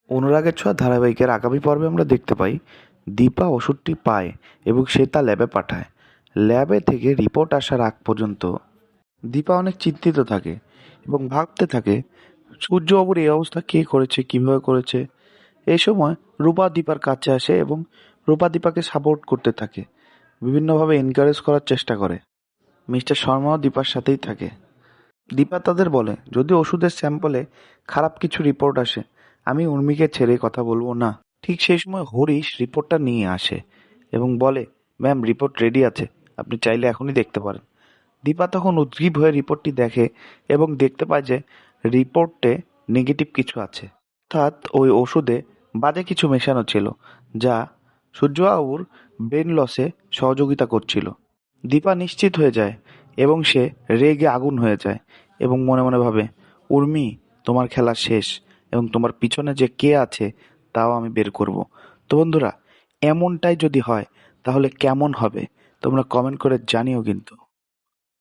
অনুরাগের ছোঁয়া ধারাবাহিকের আগামী পর্বে আমরা দেখতে পাই দীপা ওষুধটি পায় এবং সে তা ল্যাবে পাঠায়। ল্যাবে থেকে রিপোর্ট আসার আগ পর্যন্ত দীপা অনেক চিন্তিত থাকে এবং ভাবতে থাকে সূর্যবাবুর এই অবস্থা কে করেছে, কিভাবে করেছে। এই সময় রূপা দীপার কাছে আসে এবং রূপা দীপাকে সাপোর্ট করতে থাকে, বিভিন্নভাবে এনকারেজ করার চেষ্টা করে। মিস্টার শর্মাও দীপার সাথেই থাকে। দীপা তাদের বলে যদি ওষুধের স্যাম্পলে খারাপ কিছু রিপোর্ট আসে আমি উর্মিকে ছেড়ে কথা বলবো না। ঠিক সেই সময় হরিশ রিপোর্টটা নিয়ে আসে এবং বলে, ম্যাম রিপোর্ট রেডি আছে, আপনি চাইলে এখনই দেখতে পারেন। দীপা তখন উদ্গ্রীব হয়ে রিপোর্টটি দেখে এবং দেখতে পায় যে রিপোর্টে নেগেটিভ কিছু আছে, অর্থাৎ ওই ওষুধে বাজে কিছু মেশানো ছিল যা সূর্যবাবুর ব্রেন লসে সহযোগিতা করছিল। দীপা নিশ্চিত হয়ে যায় এবং সে রেগে আগুন হয়ে যায় এবং মনে মনে ভাবে, উর্মি তোমার খেলা শেষ এবং তোমার পিছনে যে কে আছে তাও আমি বের করব। তো বন্ধুরা, এমনটাই যদি হয় তাহলে কেমন হবে তোমরা কমেন্ট করে জানিও কিন্তু।